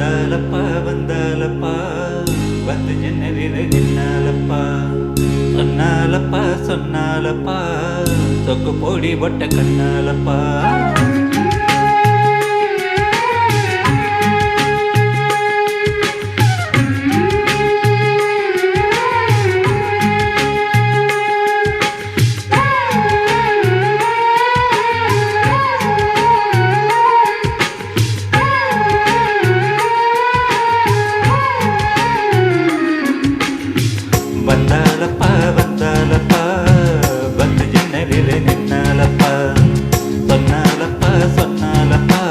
வந்தாலப்பா வந்தாலப்பா வந்து ஜன்னலில் நின்னாலப்பா சொன்னாலப்பா சொன்னாலப்பா சொக்கு போடி ஒட்ட கண்ணாலப்பா வந்தாலப்பா வந்தாலப்பா வந்து ஜன்னலில் நின்னாலப்பா சொன்னாலப்பா சொன்னாலப்பா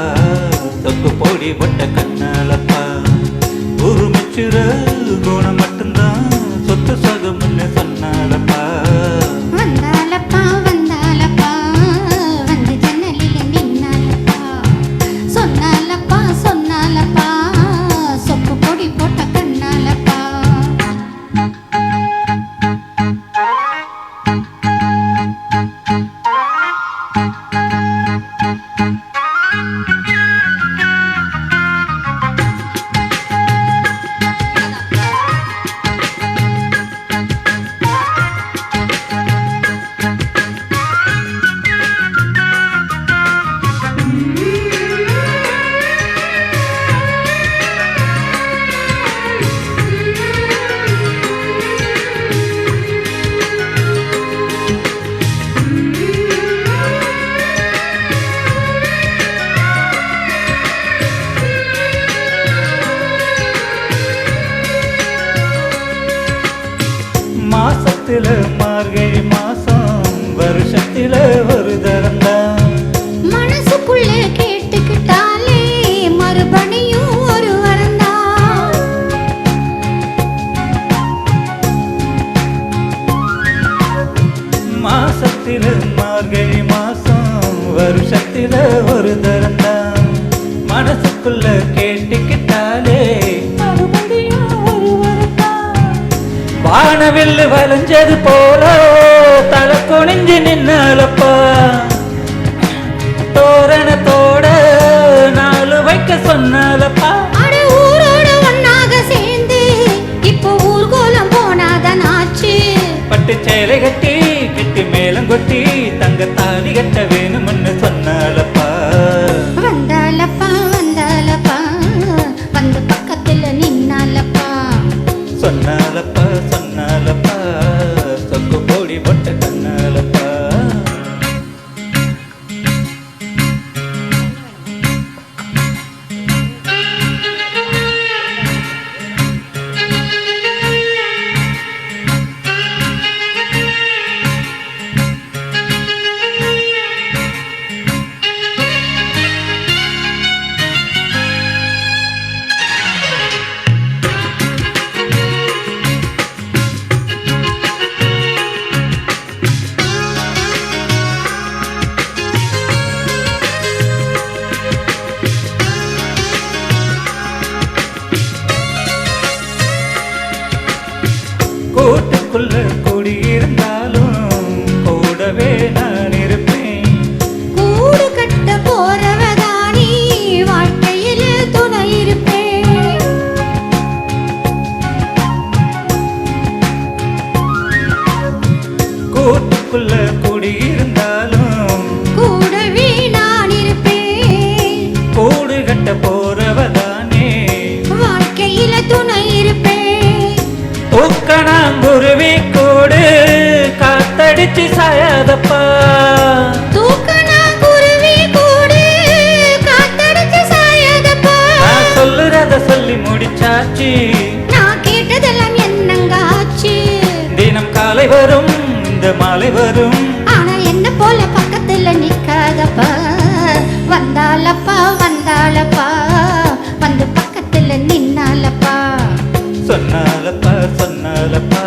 சொக்கு போடி ஒட்ட கண்ணாலப்பா உருமிச்சுற குணம் மட்டும்தான் சொத்து சகம்னு சொன்னாலப்பா வந்தாலப்பா வந்தாலப்பா வந்து ஜன்னலில் நின்னாலப்பா சொன்னாலப்பா சொன்னாலப்பா சொக்கு பொடி போட்ட கண்ணாலப்பா மாசத்துல மார்கழி மாசம் வருஷத்துல ஒரு தரந்தான் மனசுக்குள்ள கேட்டுக்கிட்டாலே மறுபடியும் ஒரு வரந்தான் மாசத்துல மார்கழி மாசம் வருஷத்துல ஒரு தரந்தான் மனசுக்குள்ள கேட்டுக்கிட்டாலே மறுபடியும் ஒரு வரந்தான் வானவில்லு வளைஞ்சது போல தலை குனிஞ்சு நின்னாலப்பா தோரணத்தோட நாலு வைக்க சொன்னாலப்பா அட ஊரோட ஒன்னாக சேர்ந்து இப்போ ஊர்கோலம் போனாதான் ஆச்சு பட்டு சேலை கட்டி கிட்டி மேலம் கொட்டி தங்க தாலி கட்ட வேணும்னு சொன்னாலப்பா வந்தாலப்பா வந்தாலப்பா வந்து பக்கத்துல நின்னாலப்பா சொன்னாலப்பா சொன்னாலப்பா சொக்கு போடி பொட்ட கண்ணாலப்பா கூட்டுக்குள்ள குடியிருந்தாலும் கூடவே நான் இருப்பேன் கூடு கட்ட போறவதானி வாழ்க்கையில துணை இருப்பேன் கூட்டுக்குள்ள குடியிருந்தாலும் கூடவே நான் இருப்பேன் கூடு கட்ட போறவதானே வாழ்க்கையில துணை இருப்பேன் தூக்கணாங்குருவி கூடு காத்தடிச்சு சாயாதப்பா தூக்கணா குருவி கூடு காத்தடிச்சு சாயதப்பா நான் சொல்லுறத சொல்லி முடிச்சாச்சு நான் கேட்டதெல்லாம் என்னங்க ஆச்சு தினம் காலை வரும் இந்த மாலை வரும் ஆனா என்ன போல பக்கத்துல நிக்காதப்பா வந்தாலப்பா வந்தாலப்பா வந்து பக்கத்துல நின்னாலப்பா சொன்னாலப்பா சொன்னாலப்பா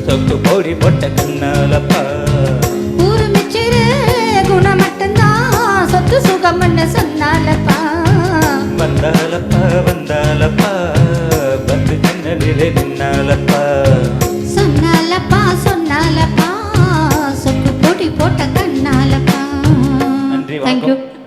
சொக்கு போடி பொட்ட கண்ணாலப்பா ஊரு மிச்சிற குணம் மட்டும்தான் சொத்து சுகம்னு சொன்னாலப்பா வந்தாலப்பா வந்தாலப்பா வந்து ஜன்னலிலே நின்னாலப்பா சொன்னாலப்பா சொன்னாலப்பா சொக்கு போட்டி போட்ட கண்ணாலப்பா நன்றி தேங்க்யூ வணக்கம்